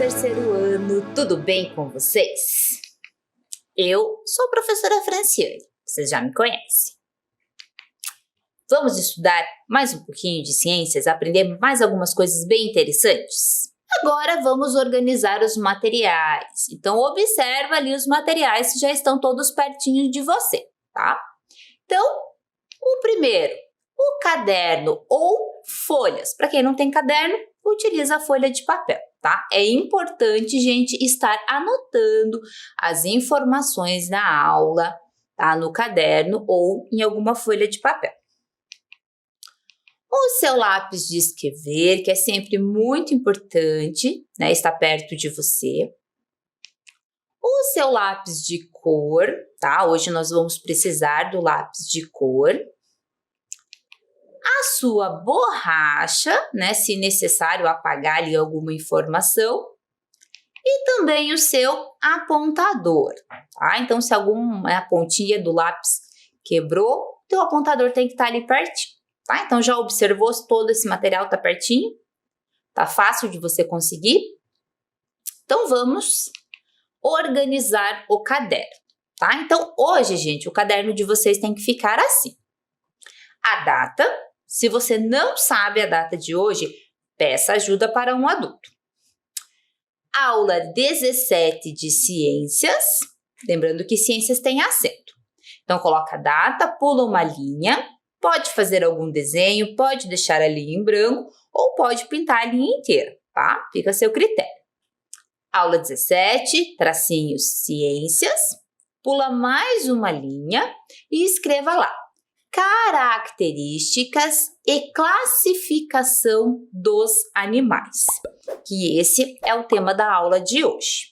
terceiro ano, tudo bem com vocês? Eu sou a professora Franciane, vocês já me conhecem. Vamos estudar mais um pouquinho de ciências, aprender mais algumas coisas bem interessantes? Agora vamos organizar os materiais. Então observa ali os materiais que já estão todos pertinho de você, tá? Então, o primeiro, o caderno ou folhas. Para quem não tem caderno, utiliza a folha de papel, tá? É importante, gente, estar anotando as informações da aula, tá? No caderno ou em alguma folha de papel. O seu lápis de escrever, que é sempre muito importante, né? Está perto de você. O seu lápis de cor, tá? Hoje nós vamos precisar do lápis de cor. A sua borracha, né? Se necessário apagar ali alguma informação. E também o seu apontador, tá? Então, se a pontinha do lápis quebrou, teu apontador tem que estar ali pertinho, tá? Então, já observou se todo esse material tá pertinho? Tá fácil de você conseguir? Então, vamos organizar o caderno, tá? Então, hoje, gente, o caderno de vocês tem que ficar assim. A data, se você não sabe a data de hoje, peça ajuda para um adulto. Aula 17 de ciências, lembrando que ciências tem acento. Então, coloca a data, pula uma linha, pode fazer algum desenho, pode deixar a linha em branco ou pode pintar a linha inteira, tá? Fica a seu critério. Aula 17, tracinhos ciências, pula mais uma linha e escreva lá. Características e classificação dos animais, que esse é o tema da aula de hoje,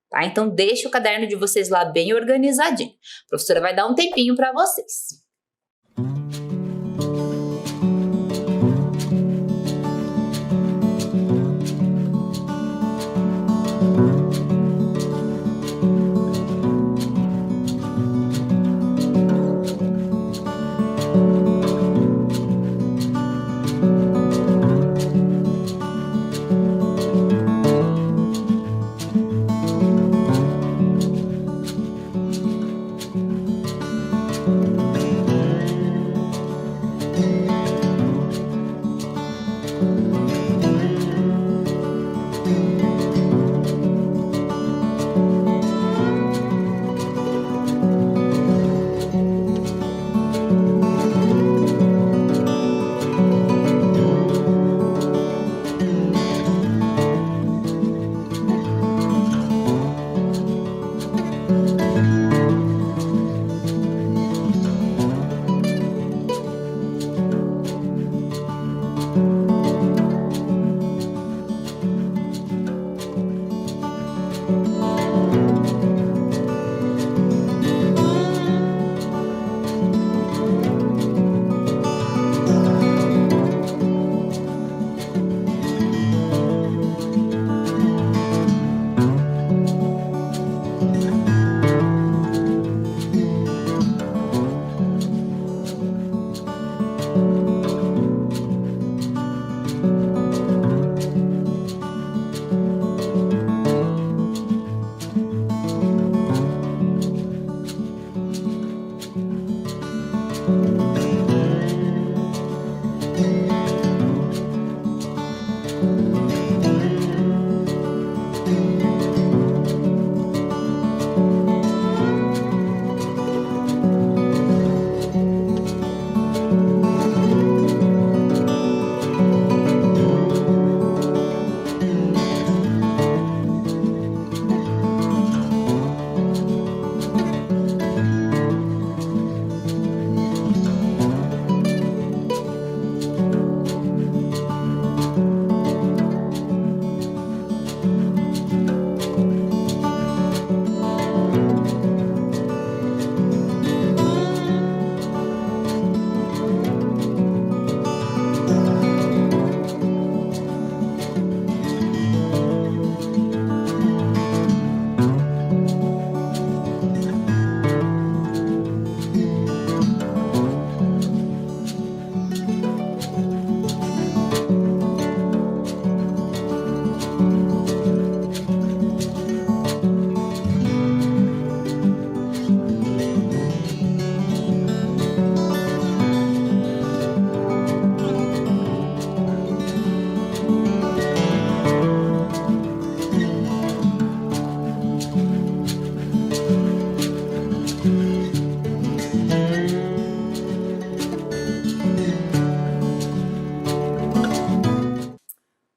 tá? Então, deixa o caderno de vocês lá bem organizadinho. A professora vai dar um tempinho para vocês.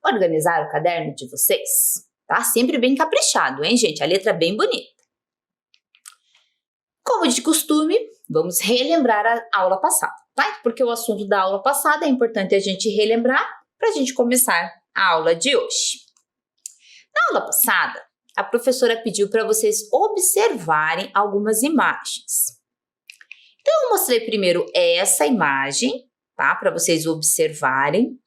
Organizaram o caderno de vocês? Tá? Sempre bem caprichado, hein, gente? A letra é bem bonita. Como de costume, vamos relembrar a aula passada, tá? Porque o assunto da aula passada é importante a gente relembrar para a gente começar a aula de hoje. Na aula passada, a professora pediu para vocês observarem algumas imagens. Então, eu mostrei primeiro essa imagem, tá? Para vocês observarem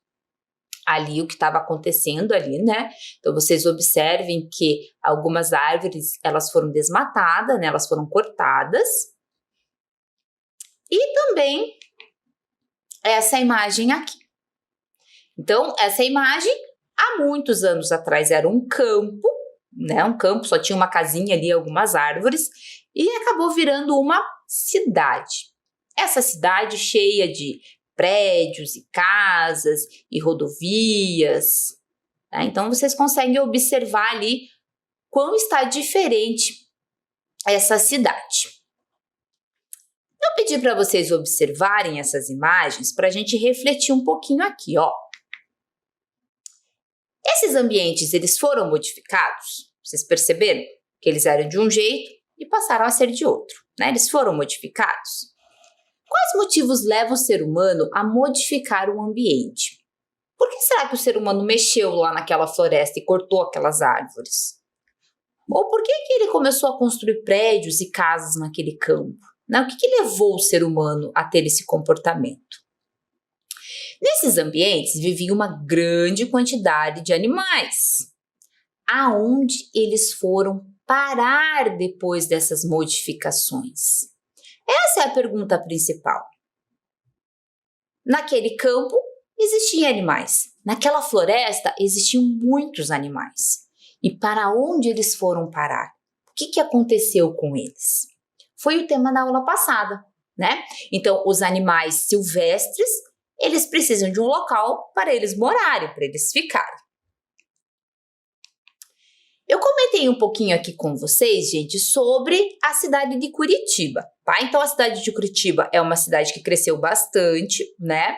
ali o que estava acontecendo ali, né? Então, vocês observem que algumas árvores, elas foram desmatadas, né? Elas foram cortadas. E também essa imagem aqui. Então, essa imagem, há muitos anos atrás, era um campo, né? Um campo, só tinha uma casinha ali, algumas árvores, e acabou virando uma cidade. Essa cidade cheia de prédios e casas e rodovias. Tá? Então, vocês conseguem observar ali quão está diferente essa cidade. Eu pedi para vocês observarem essas imagens para a gente refletir um pouquinho aqui, ó. Esses ambientes, eles foram modificados? Vocês perceberam que eles eram de um jeito e passaram a ser de outro, né? Eles foram modificados. Quais motivos levam o ser humano a modificar o ambiente? Por que será que o ser humano mexeu lá naquela floresta e cortou aquelas árvores? Ou por que ele começou a construir prédios e casas naquele campo? Né? O que levou o ser humano a ter esse comportamento? Nesses ambientes vivia uma grande quantidade de animais. Aonde eles foram parar depois dessas modificações? Essa é a pergunta principal. Naquele campo existiam animais. Naquela floresta existiam muitos animais. E para onde eles foram parar? O que aconteceu com eles? Foi o tema da aula passada, né? Então, os animais silvestres, eles precisam de um local para eles morarem, para eles ficarem. Eu comentei um pouquinho aqui com vocês, gente, sobre a cidade de Curitiba, tá? Então, a cidade de Curitiba é uma cidade que cresceu bastante, né?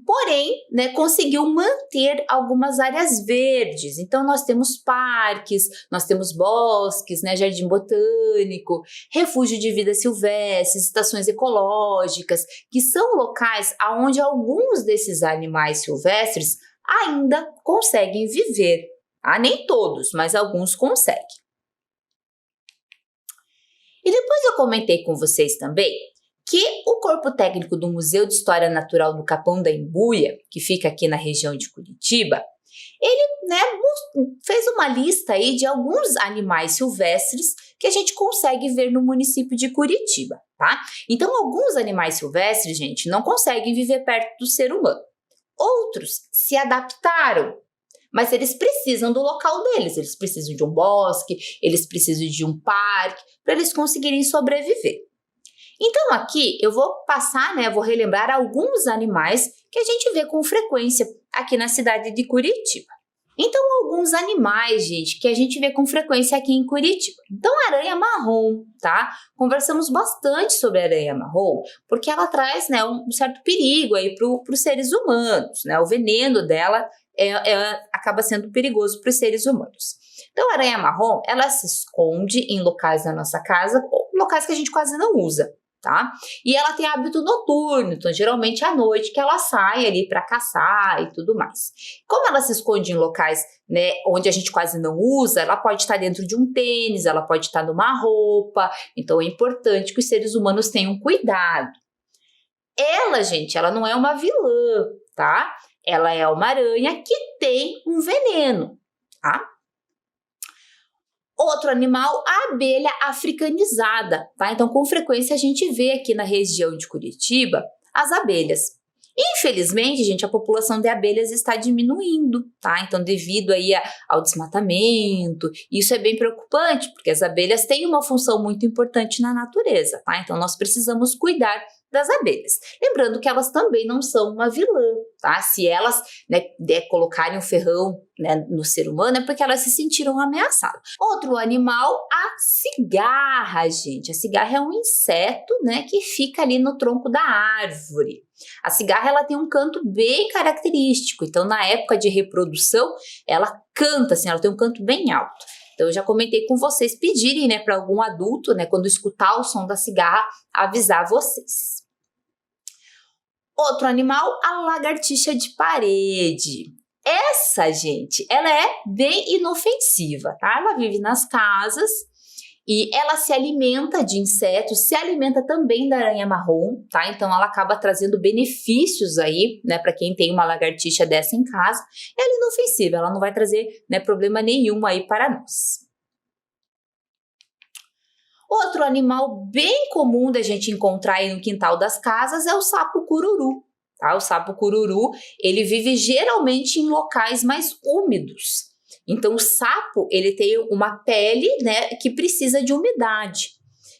Porém, né, conseguiu manter algumas áreas verdes. Então, nós temos parques, nós temos bosques, né, jardim botânico, refúgio de vida silvestre, estações ecológicas, que são locais onde alguns desses animais silvestres ainda conseguem viver. Nem todos, mas alguns conseguem. E depois eu comentei com vocês também que o corpo técnico do Museu de História Natural do Capão da Embuia, que fica aqui na região de Curitiba, ele, né, fez uma lista aí de alguns animais silvestres que a gente consegue ver no município de Curitiba, tá? Então, alguns animais silvestres, gente, não conseguem viver perto do ser humano. Outros se adaptaram, mas eles precisam do local deles, eles precisam de um bosque, eles precisam de um parque para eles conseguirem sobreviver. Então aqui eu vou passar, né, vou relembrar alguns animais que a gente vê com frequência aqui na cidade de Curitiba. Então alguns animais, gente, que a gente vê com frequência aqui em Curitiba. Então a aranha marrom, tá? Conversamos bastante sobre a aranha marrom porque ela traz, né, um certo perigo aí para os seres humanos, né? O veneno dela acaba sendo perigoso para os seres humanos. Então a aranha marrom, ela se esconde em locais da nossa casa ou locais que a gente quase não usa. Tá? E ela tem hábito noturno, então geralmente à noite que ela sai ali para caçar e tudo mais. Como ela se esconde em locais, né, onde a gente quase não usa, ela pode estar dentro de um tênis, ela pode estar numa roupa, então é importante que os seres humanos tenham cuidado. Ela, gente, ela não é uma vilã, tá? Ela é uma aranha que tem um veneno, tá? Outro animal, a abelha africanizada, tá? Então, com frequência, a gente vê aqui na região de Curitiba as abelhas. Infelizmente, gente, a população de abelhas está diminuindo, tá? Então, devido aí ao desmatamento, isso é bem preocupante, porque as abelhas têm uma função muito importante na natureza, tá? Então, nós precisamos cuidar das abelhas. Lembrando que elas também não são uma vilã, tá? Se elas, né, colocarem um ferrão, né, no ser humano, é porque elas se sentiram ameaçadas. Outro animal, a cigarra, gente. A cigarra é um inseto, né, que fica ali no tronco da árvore. A cigarra, ela tem um canto bem característico, então na época de reprodução, ela canta, assim, ela tem um canto bem alto. Então, eu já comentei com vocês pedirem, né, para algum adulto, né, quando escutar o som da cigarra, avisar vocês. Outro animal, a lagartixa de parede. Essa, gente, ela é bem inofensiva, tá? Ela vive nas casas e ela se alimenta de insetos, se alimenta também da aranha marrom, tá? Então, ela acaba trazendo benefícios aí, né, para quem tem uma lagartixa dessa em casa. Ela é inofensiva, ela não vai trazer, né, problema nenhum aí para nós. Outro animal bem comum da gente encontrar aí no quintal das casas é o sapo cururu. Tá? O sapo cururu, ele vive geralmente em locais mais úmidos. Então, o sapo, ele tem uma pele, né, que precisa de umidade.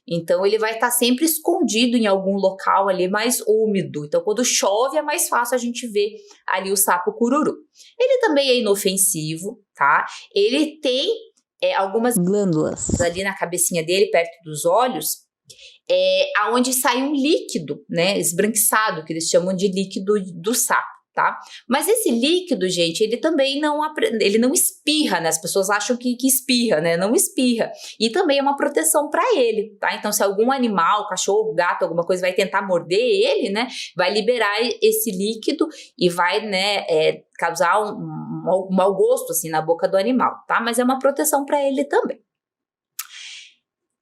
Então, ele vai estar sempre escondido em algum local ali mais úmido. Então, quando chove, é mais fácil a gente ver ali o sapo cururu. Ele também é inofensivo, tá? Ele tem algumas glândulas ali na cabecinha dele, perto dos olhos, aonde sai um líquido, né, esbranquiçado, que eles chamam de líquido do sapo, tá? Mas esse líquido, gente, ele também ele não espirra, né? As pessoas acham que espirra, né? Não espirra. E também é uma proteção para ele, tá? Então, se algum animal, cachorro, gato, alguma coisa vai tentar morder ele, né, vai liberar esse líquido e vai, né, causar um mau gosto, assim, na boca do animal, tá? Mas é uma proteção para ele também.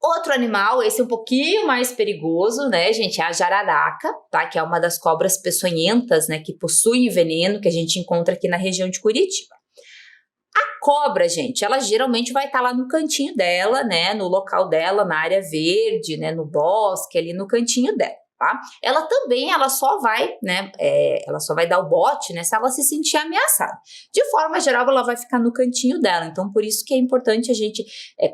Outro animal, esse é um pouquinho mais perigoso, né, gente, é a jararaca, tá? Que é uma das cobras peçonhentas, né, que possuem veneno, que a gente encontra aqui na região de Curitiba. A cobra, gente, ela geralmente vai estar lá no cantinho dela, né, no local dela, na área verde, né, no bosque, ali no cantinho dela. Tá? Ela só vai, né, ela só vai dar o bote, né, se ela se sentir ameaçada. De forma geral, ela vai ficar no cantinho dela. Então, por isso que é importante a gente,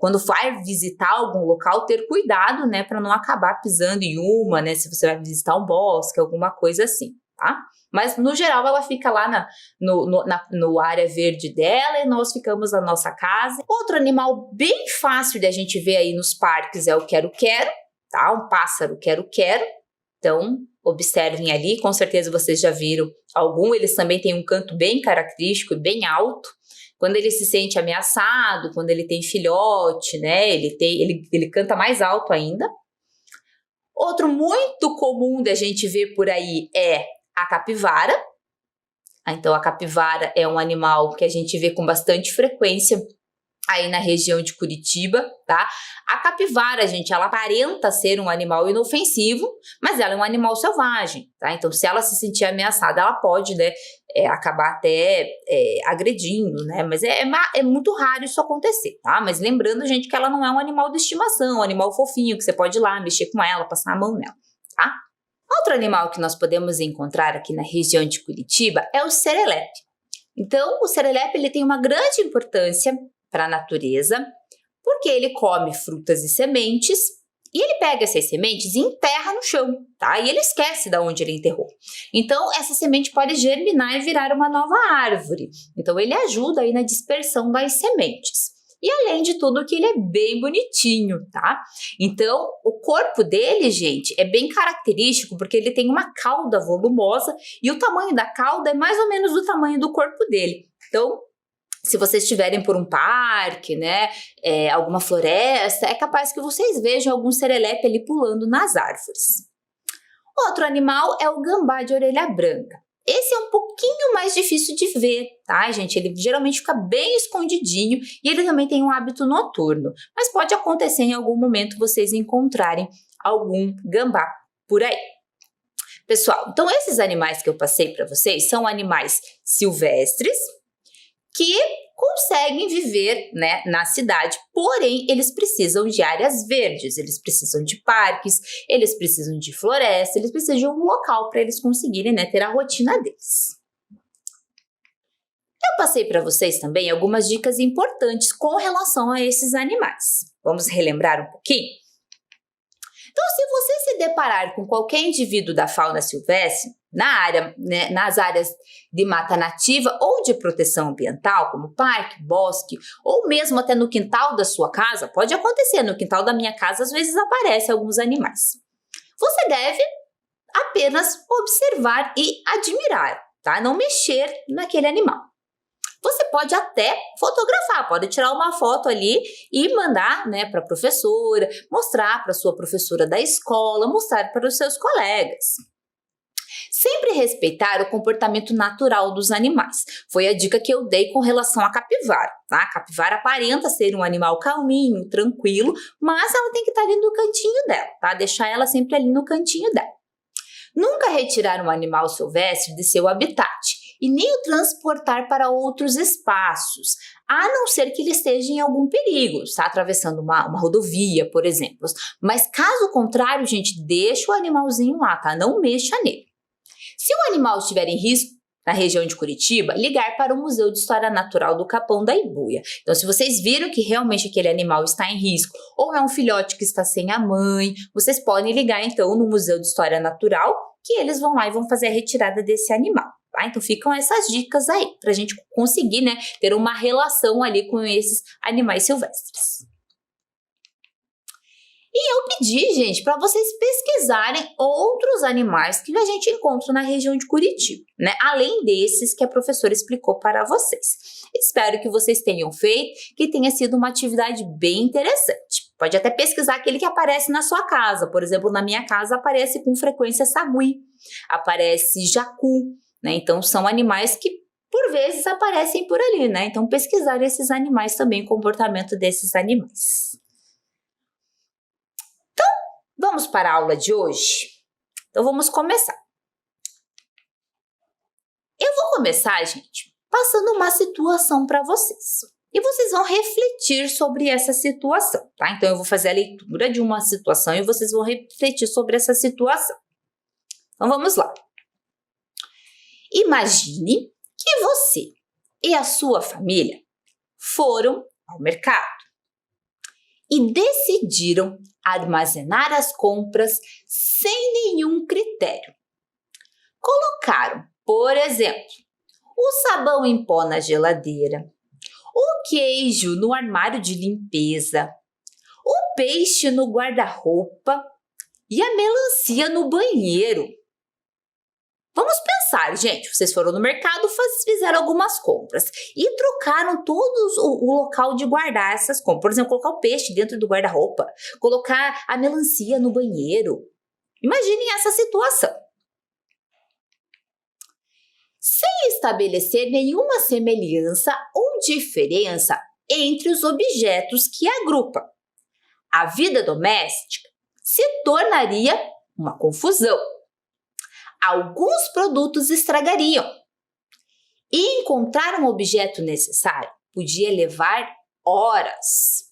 quando vai visitar algum local, ter cuidado, né, para não acabar pisando em uma, né, se você vai visitar um bosque, alguma coisa assim, tá? Mas, no geral, ela fica lá no área verde dela e nós ficamos na nossa casa. Outro animal bem fácil de a gente ver aí nos parques é o quero-quero, tá? Um pássaro quero-quero. Então, observem ali, com certeza vocês já viram algum, eles também têm um canto bem característico e bem alto. Quando ele se sente ameaçado, quando ele tem filhote, né, ele canta mais alto ainda. Outro muito comum da gente ver por aí é a capivara. Então, a capivara é um animal que a gente vê com bastante frequência aí na região de Curitiba, tá? A capivara, gente, ela aparenta ser um animal inofensivo, mas ela é um animal selvagem, tá? Então, se ela se sentir ameaçada, ela pode, né, acabar até agredindo, né? Mas é muito raro isso acontecer, tá? Mas lembrando, gente, que ela não é um animal de estimação, um animal fofinho, que você pode ir lá, mexer com ela, passar a mão nela, tá? Outro animal que nós podemos encontrar aqui na região de Curitiba é o serelepe. Então, o serelepe, ele tem uma grande importância para a natureza, porque ele come frutas e sementes, e ele pega essas sementes e enterra no chão, tá? E ele esquece de onde ele enterrou. Então, essa semente pode germinar e virar uma nova árvore. Então, ele ajuda aí na dispersão das sementes. E além de tudo, que ele é bem bonitinho, tá? Então, o corpo dele, gente, é bem característico porque ele tem uma cauda volumosa e o tamanho da cauda é mais ou menos do tamanho do corpo dele. Então, se vocês estiverem por um parque, né, alguma floresta, é capaz que vocês vejam algum serelepe ali pulando nas árvores. Outro animal é o gambá de orelha branca. Esse é um pouquinho mais difícil de ver, tá, gente? Ele geralmente fica bem escondidinho e ele também tem um hábito noturno. Mas pode acontecer em algum momento vocês encontrarem algum gambá por aí. Pessoal, então esses animais que eu passei para vocês são animais silvestres, que conseguem viver, né, na cidade, porém eles precisam de áreas verdes, eles precisam de parques, eles precisam de floresta, eles precisam de um local para eles conseguirem, né, ter a rotina deles. Eu passei para vocês também algumas dicas importantes com relação a esses animais. Vamos relembrar um pouquinho? Então, se você se deparar com qualquer indivíduo da fauna silvestre, na área, né, nas áreas de mata nativa ou de proteção ambiental, como parque, bosque, ou mesmo até no quintal da sua casa, pode acontecer, no quintal da minha casa às vezes aparecem alguns animais. Você deve apenas observar e admirar, tá? Não mexer naquele animal. Você pode até fotografar, pode tirar uma foto ali e mandar, né, para a professora, mostrar para a sua professora da escola, mostrar para os seus colegas. Sempre respeitar o comportamento natural dos animais. Foi a dica que eu dei com relação à capivara, tá? A capivara aparenta ser um animal calminho, tranquilo, mas ela tem que estar ali no cantinho dela, tá? Deixar ela sempre ali no cantinho dela. Nunca retirar um animal silvestre de seu habitat e nem o transportar para outros espaços, a não ser que ele esteja em algum perigo, está atravessando uma rodovia, por exemplo. Mas caso contrário, gente, deixa o animalzinho lá, tá? Não mexa nele. Se o animal estiver em risco na região de Curitiba, ligar para o Museu de História Natural do Capão da Ibuia. Então, se vocês viram que realmente aquele animal está em risco ou é um filhote que está sem a mãe, vocês podem ligar então no Museu de História Natural, que eles vão lá e vão fazer a retirada desse animal. Tá? Então, ficam essas dicas aí para a gente conseguir, né, ter uma relação ali com esses animais silvestres. E eu pedi, gente, para vocês pesquisarem outros animais que a gente encontra na região de Curitiba, né? Além desses que a professora explicou para vocês. Espero que vocês tenham feito, que tenha sido uma atividade bem interessante. Pode até pesquisar aquele que aparece na sua casa. Por exemplo, na minha casa aparece com frequência sagui, aparece jacu, né? Então, são animais que por vezes aparecem por ali, né? Então, pesquisar esses animais também, o comportamento desses animais. Vamos para a aula de hoje? Então, vamos começar. Eu vou começar, gente, passando uma situação para vocês. E vocês vão refletir sobre essa situação, tá? Então, eu vou fazer a leitura de uma situação e vocês vão refletir sobre essa situação. Então, vamos lá. Imagine que você e a sua família foram ao mercado e decidiram armazenar as compras sem nenhum critério. Colocaram, por exemplo, o sabão em pó na geladeira, o queijo no armário de limpeza, o peixe no guarda-roupa e a melancia no banheiro. Vamos pensar, gente, vocês foram no mercado, fizeram algumas compras e trocaram todos o local de guardar essas compras. Por exemplo, colocar o peixe dentro do guarda-roupa, colocar a melancia no banheiro. Imaginem essa situação. Sem estabelecer nenhuma semelhança ou diferença entre os objetos que agrupam, a vida doméstica se tornaria uma confusão. Alguns produtos estragariam e encontrar um objeto necessário podia levar horas.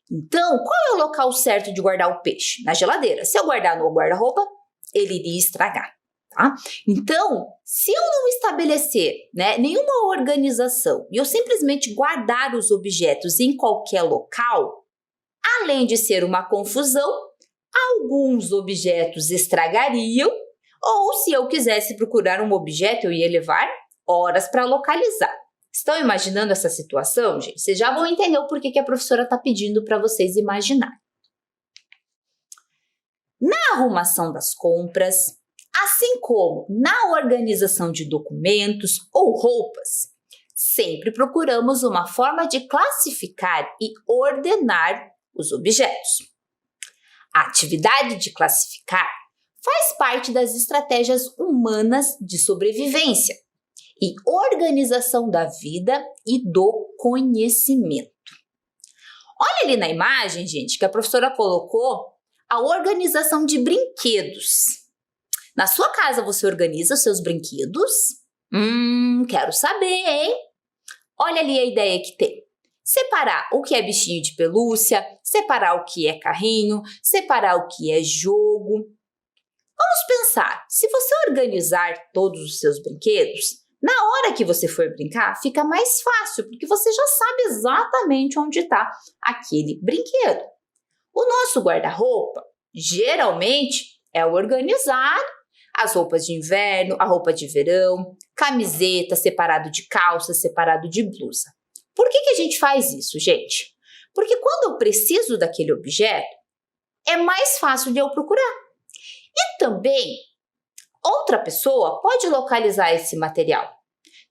Então, qual é o local certo de guardar o peixe? Na geladeira. Se eu guardar no guarda-roupa, ele iria estragar, tá? Então, se eu não estabelecer, né, nenhuma organização e eu simplesmente guardar os objetos em qualquer local, além de ser uma confusão, alguns objetos estragariam. Ou se eu quisesse procurar um objeto, eu ia levar horas para localizar. Estão imaginando essa situação, gente? Vocês já vão entender o porquê que a professora está pedindo para vocês imaginar. Na arrumação das compras, assim como na organização de documentos ou roupas, sempre procuramos uma forma de classificar e ordenar os objetos. A atividade de classificar faz parte das estratégias humanas de sobrevivência e organização da vida e do conhecimento. Olha ali na imagem, gente, que a professora colocou a organização de brinquedos. Na sua casa você organiza os seus brinquedos? Quero saber, hein? Olha ali a ideia que tem. Separar o que é bichinho de pelúcia, separar o que é carrinho, separar o que é jogo. Vamos pensar, se você organizar todos os seus brinquedos, na hora que você for brincar, fica mais fácil, porque você já sabe exatamente onde está aquele brinquedo. O nosso guarda-roupa Geralmente é organizar as roupas de inverno, a roupa de verão, camiseta separado de calça, separado de blusa. Por que a gente faz isso, gente? Porque quando eu preciso daquele objeto, é mais fácil de eu procurar. E também, outra pessoa pode localizar esse material.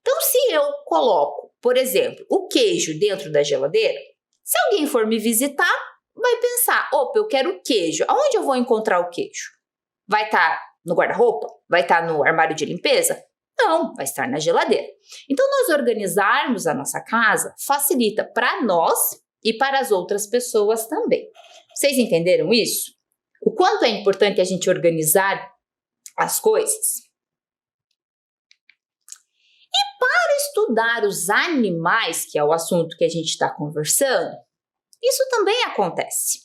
Então, se eu coloco, por exemplo, o queijo dentro da geladeira, se alguém for me visitar, vai pensar, opa, eu quero queijo. Aonde eu vou encontrar o queijo? Vai estar no guarda-roupa? Vai estar no armário de limpeza? Não, vai estar na geladeira. Então, nós organizarmos a nossa casa facilita para nós e para as outras pessoas também. Vocês entenderam isso? O quanto é importante a gente organizar as coisas? E para estudar os animais, que é o assunto que a gente está conversando, isso também acontece.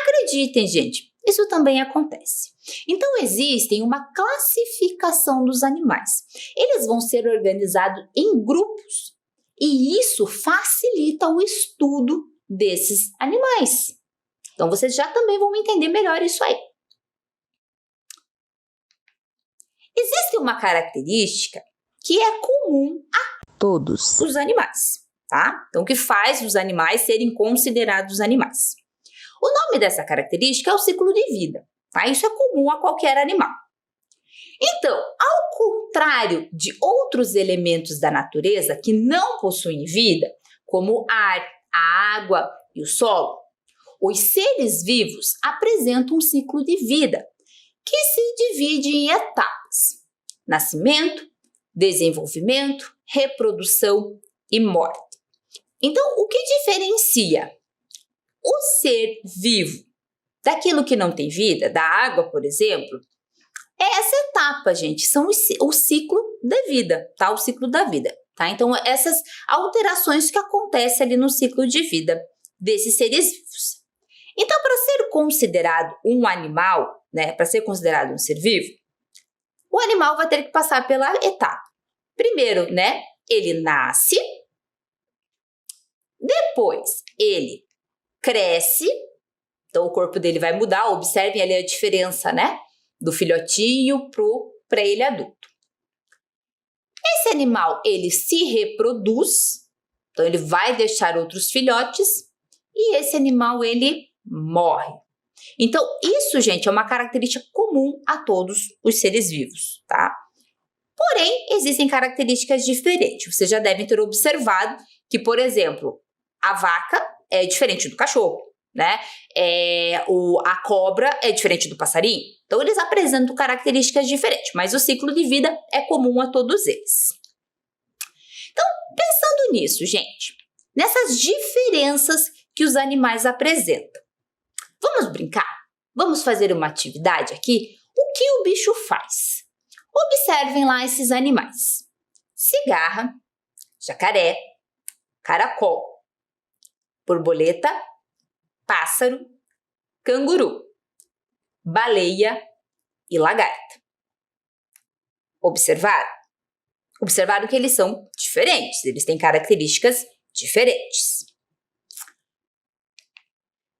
Acreditem, gente, isso também acontece. Então, existe uma classificação dos animais. Eles vão ser organizados em grupos e isso facilita o estudo desses animais. Então, vocês já também vão entender melhor isso aí. Existe uma característica que é comum a todos os animais, tá? Então, que faz os animais serem considerados animais. O nome dessa característica é o ciclo de vida, tá? Isso é comum a qualquer animal. Então, ao contrário de outros elementos da natureza que não possuem vida, como o ar, a água e o solo, os seres vivos apresentam um ciclo de vida que se divide em etapas: nascimento, desenvolvimento, reprodução e morte. Então, o que diferencia o ser vivo daquilo que não tem vida, da água, por exemplo, é essa etapa, gente, são o ciclo da vida, tá? O ciclo da vida, tá? Então, essas alterações que acontecem ali no ciclo de vida desses seres vivos. Então, para ser considerado um animal, né, para ser considerado um ser vivo, o animal vai ter que passar pela etapa. Primeiro, né, ele nasce, depois ele cresce, então o corpo dele vai mudar, observem ali a diferença, né, do filhotinho para ele adulto. Esse animal, ele se reproduz, então ele vai deixar outros filhotes e esse animal, ele morre. Então, isso, gente, é uma característica comum a todos os seres vivos, tá? Porém, existem características diferentes. Vocês já devem ter observado que, por exemplo, a vaca é diferente do cachorro, né? A cobra é diferente do passarinho. Então, eles apresentam características diferentes, mas o ciclo de vida é comum a todos eles. Então, pensando nisso, gente, nessas diferenças que os animais apresentam, vamos brincar? Vamos fazer uma atividade aqui? O que o bicho faz? Observem lá esses animais: cigarra, jacaré, caracol, borboleta, pássaro, canguru, baleia e lagarta. Observaram? Observaram que eles são diferentes, eles têm características diferentes.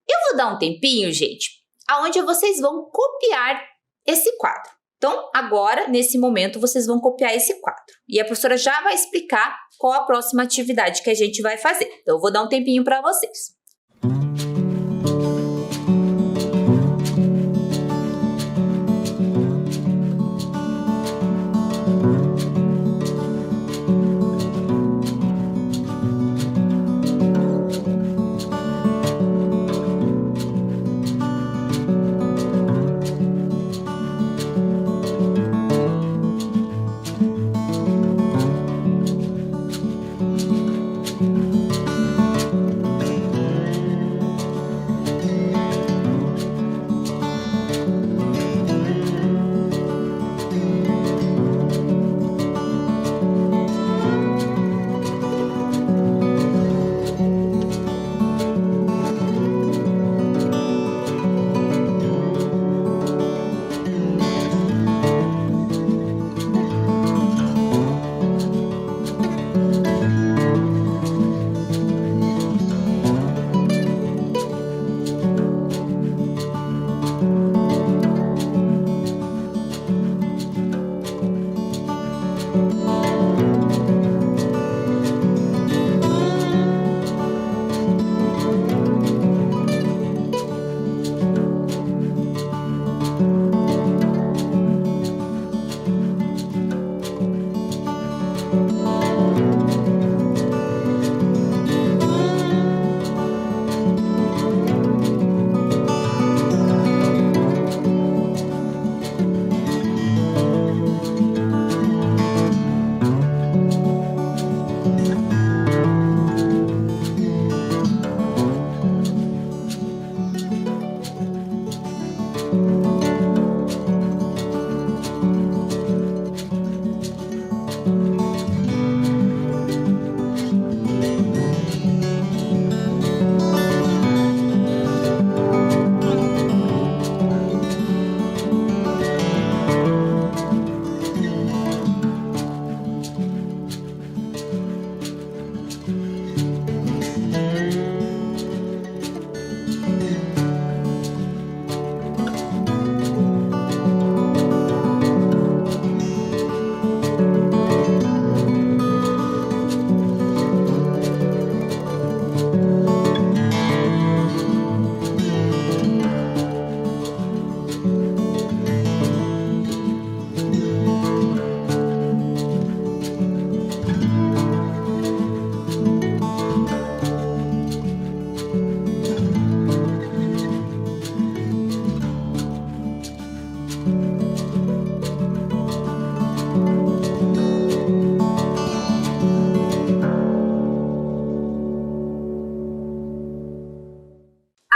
Eu vou dar um tempinho, gente, aonde vocês vão copiar esse quadro. Então, agora, nesse momento, vocês vão copiar esse quadro. E a professora já vai explicar qual a próxima atividade que a gente vai fazer. Então, eu vou dar um tempinho para vocês.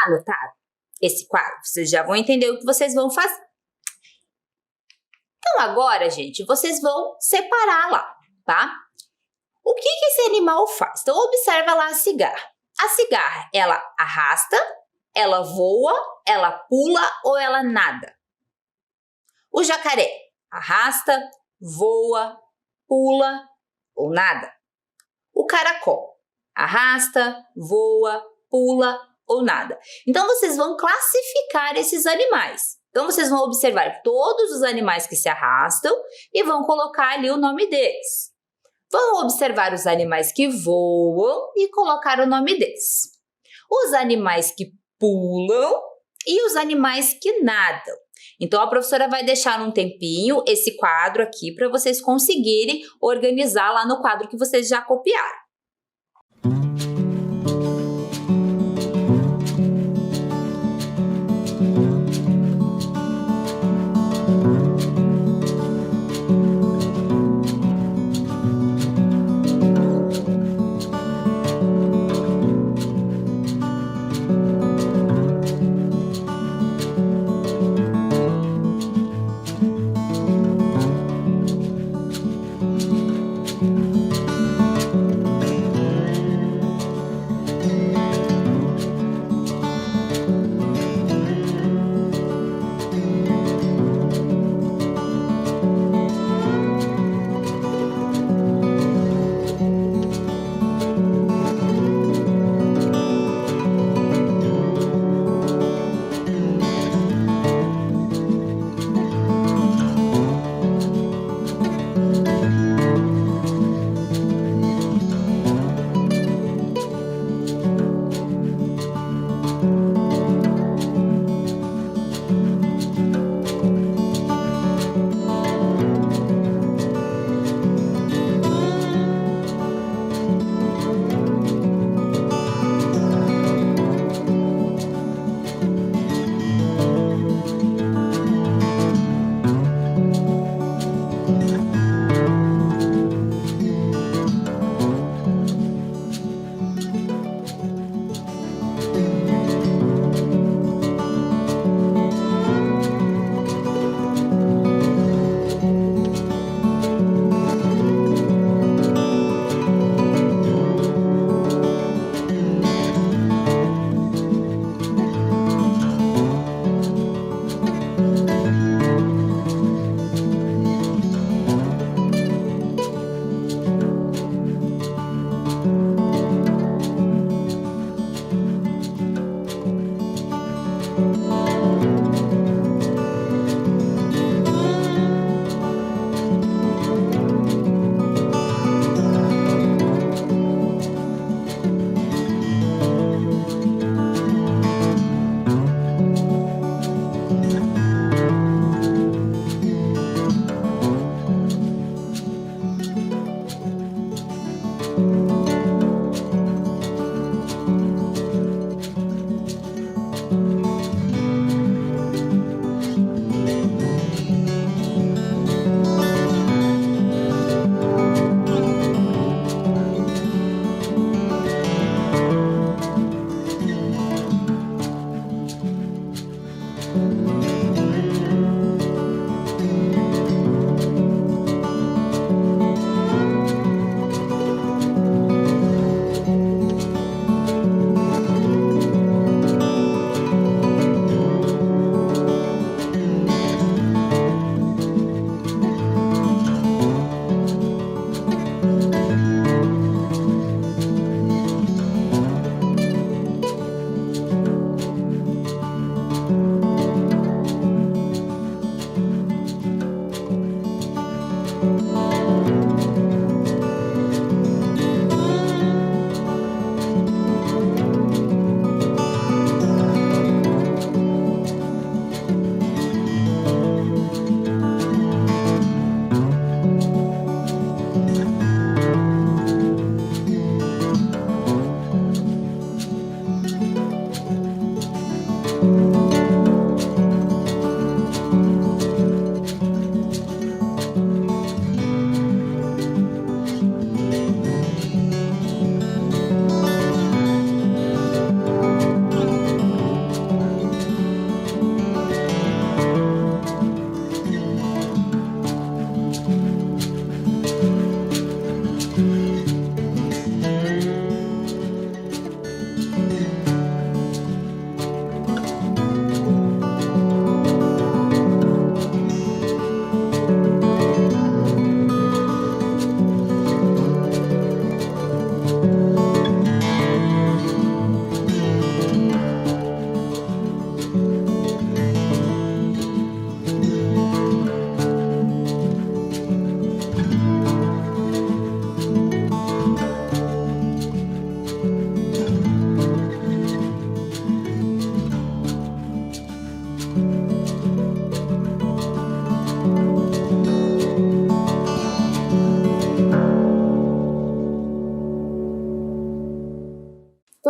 Anotaram esse quadro? Vocês já vão entender o que vocês vão fazer. Então agora, gente, vocês vão separar lá, tá? O que esse animal faz? Então observa lá a cigarra. A cigarra, ela arrasta, ela voa, ela pula ou ela nada? O jacaré arrasta, voa, pula ou nada? O caracol arrasta, voa, pula ou nada. Então, vocês vão classificar esses animais. Então, vocês vão observar todos os animais que se arrastam e vão colocar ali o nome deles. Vão observar os animais que voam e colocar o nome deles. Os animais que pulam e os animais que nadam. Então, a professora vai deixar um tempinho esse quadro aqui para vocês conseguirem organizar lá no quadro que vocês já copiaram.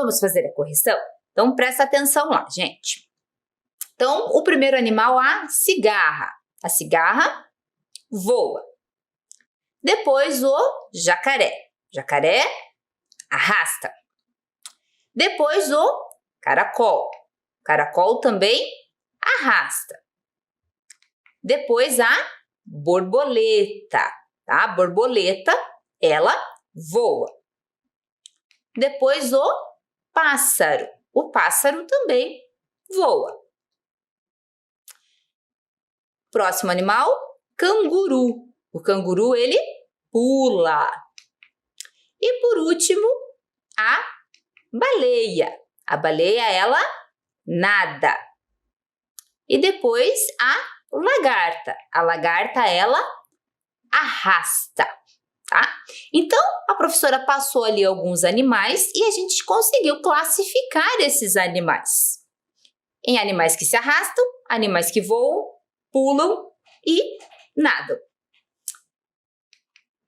vamos fazer a correção? Então, presta atenção lá, gente. Então, o primeiro animal, a cigarra. A cigarra voa. Depois, o jacaré. Jacaré arrasta. Depois, o caracol. Caracol também arrasta. Depois, a borboleta. Tá? A borboleta, ela voa. Depois, o pássaro. O pássaro também voa. Próximo animal, canguru. O canguru, ele pula. E por último, a baleia. A baleia, ela nada. E depois, a lagarta. A lagarta, ela arrasta. Tá? Então, a professora passou ali alguns animais e a gente conseguiu classificar esses animais em animais que se arrastam, animais que voam, pulam e nadam.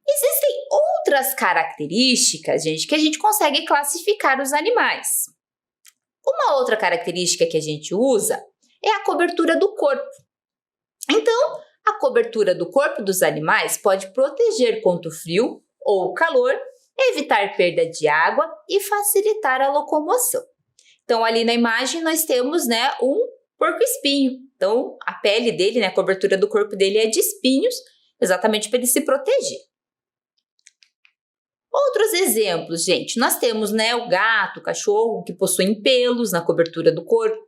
Existem outras características, gente, que a gente consegue classificar os animais. Uma outra característica que a gente usa é a cobertura do corpo. Então, a cobertura do corpo dos animais pode proteger contra o frio ou o calor, evitar perda de água e facilitar a locomoção. Então, ali na imagem nós temos, né, um porco-espinho. Então, a pele dele, né, a cobertura do corpo dele é de espinhos, exatamente para ele se proteger. Outros exemplos, gente, nós temos, né, o gato, o cachorro, que possuem pelos na cobertura do corpo.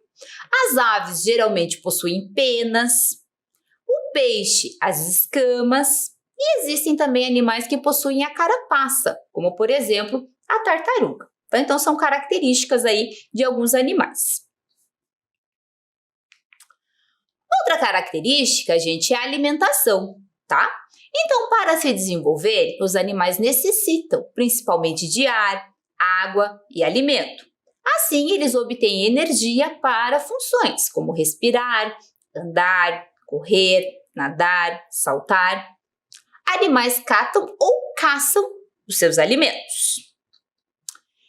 As aves geralmente possuem penas. O peixe, as escamas. E existem também animais que possuem a carapaça, como, por exemplo, a tartaruga. Então, são características aí de alguns animais. Outra característica, gente, é a alimentação, tá? Então, para se desenvolver, os animais necessitam principalmente de ar, água e alimento. Assim, eles obtêm energia para funções como respirar, andar, correr, nadar, saltar. Animais catam ou caçam os seus alimentos.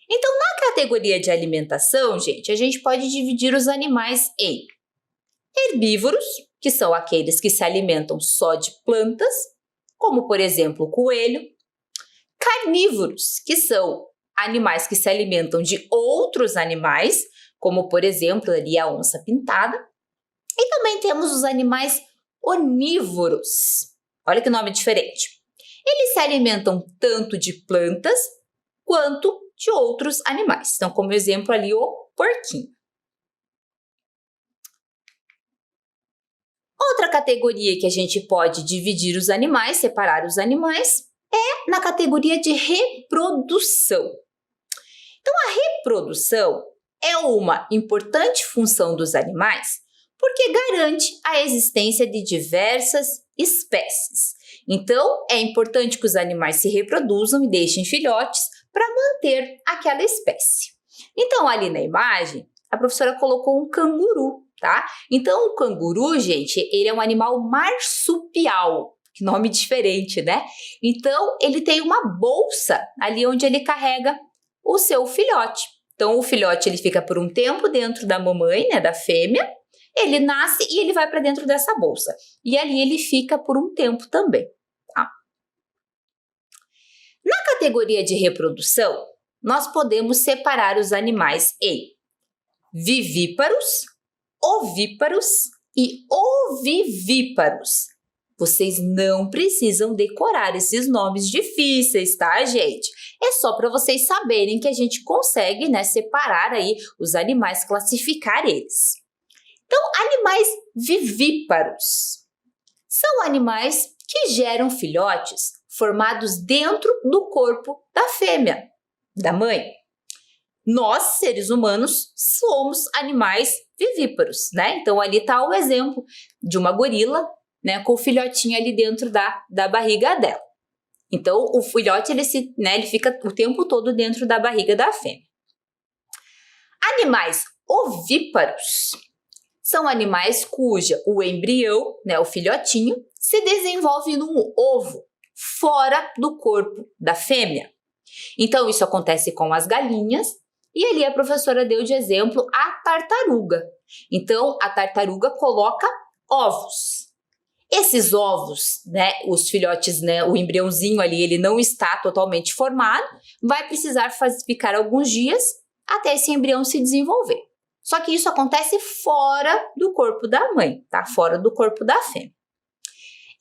Então, na categoria de alimentação, gente, a gente pode dividir os animais em herbívoros, que são aqueles que se alimentam só de plantas, como, por exemplo, o coelho. Carnívoros, que são animais que se alimentam de outros animais, como, por exemplo, ali a onça-pintada. E também temos os animais onívoros. Olha que nome diferente. Eles se alimentam tanto de plantas quanto de outros animais. Então, como exemplo ali, o porquinho. Outra categoria que a gente pode dividir os animais, separar os animais, é na categoria de reprodução. Então, a reprodução é uma importante função dos animais porque garante a existência de diversas espécies. Então, é importante que os animais se reproduzam e deixem filhotes para manter aquela espécie. Então, ali na imagem, a professora colocou um canguru, tá? Então, o canguru, gente, ele é um animal marsupial. Que nome diferente, né? Então, ele tem uma bolsa ali onde ele carrega o seu filhote. Então, o filhote ele fica por um tempo dentro da mamãe, né, da fêmea. Ele nasce e ele vai para dentro dessa bolsa. E ali ele fica por um tempo também, tá? Na categoria de reprodução, nós podemos separar os animais em vivíparos, ovíparos e ovivíparos. Vocês não precisam decorar esses nomes difíceis, tá, gente? É só para vocês saberem que a gente consegue, né, separar aí os animais, classificar eles. Então, animais vivíparos são animais que geram filhotes formados dentro do corpo da fêmea, da mãe. Nós, seres humanos, somos animais vivíparos, né? Então, ali está o exemplo de uma gorila, né, com o filhotinho ali dentro da barriga dela. Então, o filhote ele fica o tempo todo dentro da barriga da fêmea. Animais ovíparos são animais o embrião, né, o filhotinho, se desenvolve num ovo fora do corpo da fêmea. Então, isso acontece com as galinhas, E ali a professora deu de exemplo a tartaruga. Então, a tartaruga coloca ovos. Esses ovos, né, os filhotes, né, o embriãozinho ali, ele não está totalmente formado, vai precisar ficar alguns dias até esse embrião se desenvolver. Só que isso acontece fora do corpo da mãe, tá? Fora do corpo da fêmea.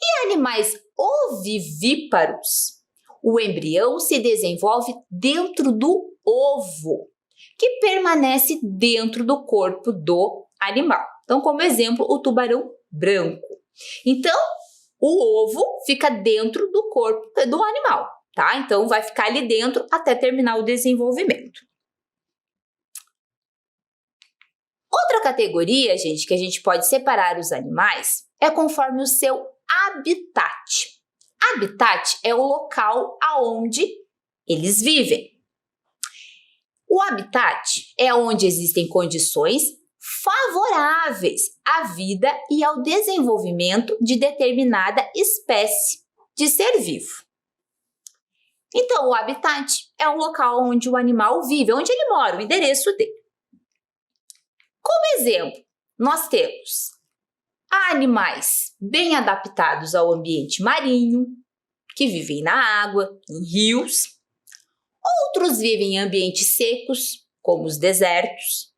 Em animais ovivíparos, o embrião se desenvolve dentro do ovo, que permanece dentro do corpo do animal. Então, como exemplo, o tubarão branco. Então, o ovo fica dentro do corpo do animal, tá? Então, vai ficar ali dentro até terminar o desenvolvimento. Outra categoria, gente, que a gente pode separar os animais é conforme o seu habitat. Habitat é o local aonde eles vivem. O habitat é onde existem condições favoráveis à vida e ao desenvolvimento de determinada espécie de ser vivo. Então, o habitat é um local onde o animal vive, onde ele mora, o endereço dele. Como exemplo, nós temos animais bem adaptados ao ambiente marinho, que vivem na água, em rios. Outros vivem em ambientes secos, como os desertos.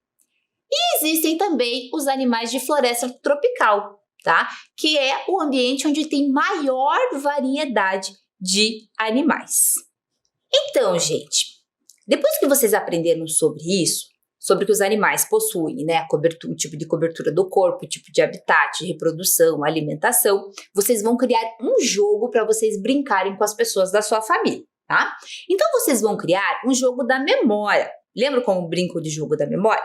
E existem também os animais de floresta tropical, tá? Que é o ambiente onde tem maior variedade de animais. Então, gente, depois que vocês aprenderam sobre isso, sobre que os animais possuem, né, o tipo de cobertura do corpo, o tipo de habitat, reprodução, alimentação, vocês vão criar um jogo para vocês brincarem com as pessoas da sua família, tá? Então, vocês vão criar um jogo da memória. Lembra como brinco de jogo da memória?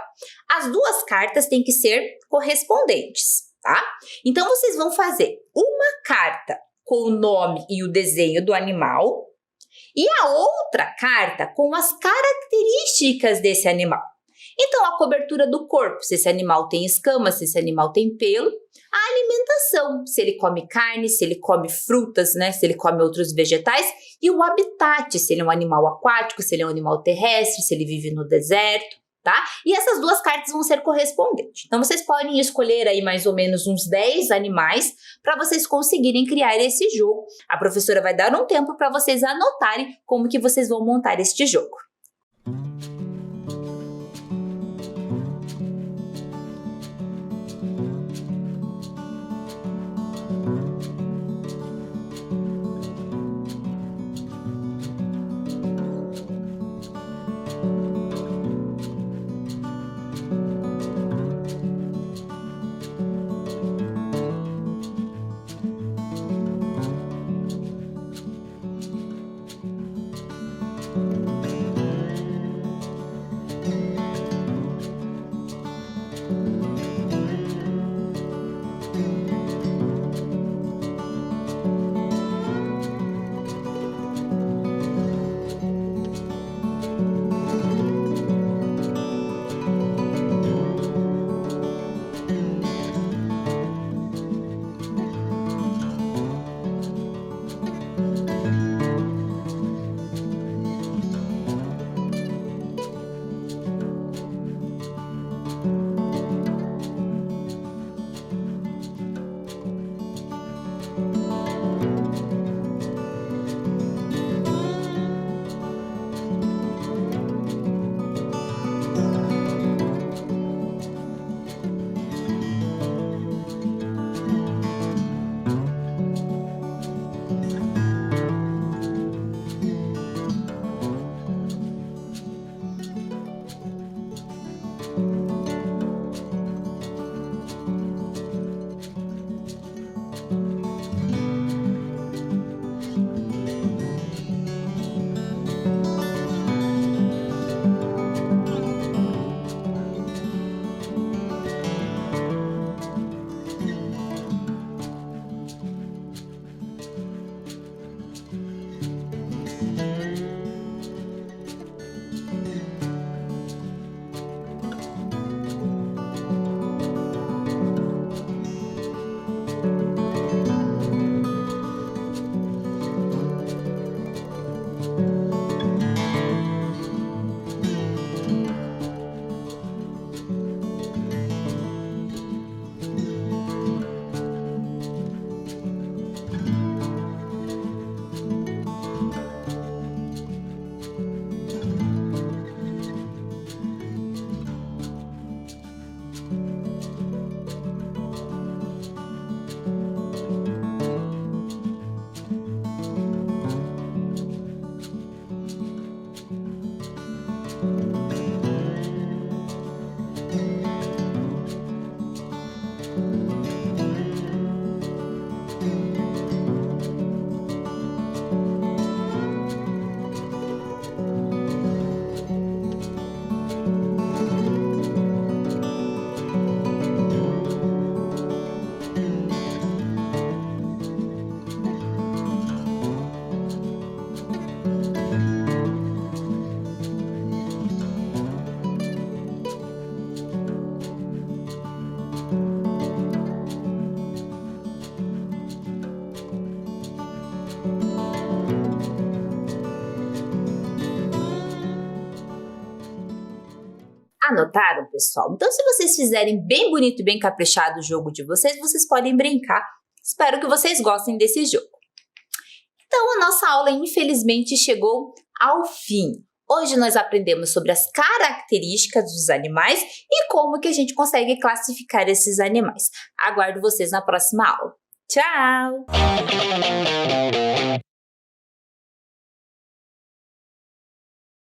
As duas cartas têm que ser correspondentes, tá? Então, vocês vão fazer uma carta com o nome e o desenho do animal e a outra carta com as características desse animal. Então, a cobertura do corpo, se esse animal tem escamas, se esse animal tem pelo, a alimentação, se ele come carne, se ele come frutas, né, se ele come outros vegetais, e o habitat, se ele é um animal aquático, se ele é um animal terrestre, se ele vive no deserto, tá? E essas duas cartas vão ser correspondentes. Então, vocês podem escolher aí mais ou menos uns 10 animais para vocês conseguirem criar esse jogo. A professora vai dar um tempo para vocês anotarem como que vocês vão montar este jogo. Anotaram, pessoal? Então, se vocês fizerem bem bonito e bem caprichado o jogo de vocês, vocês podem brincar. Espero que vocês gostem desse jogo. Então, a nossa aula, infelizmente, chegou ao fim. Hoje nós aprendemos sobre as características dos animais e como que a gente consegue classificar esses animais. Aguardo vocês na próxima aula. Tchau!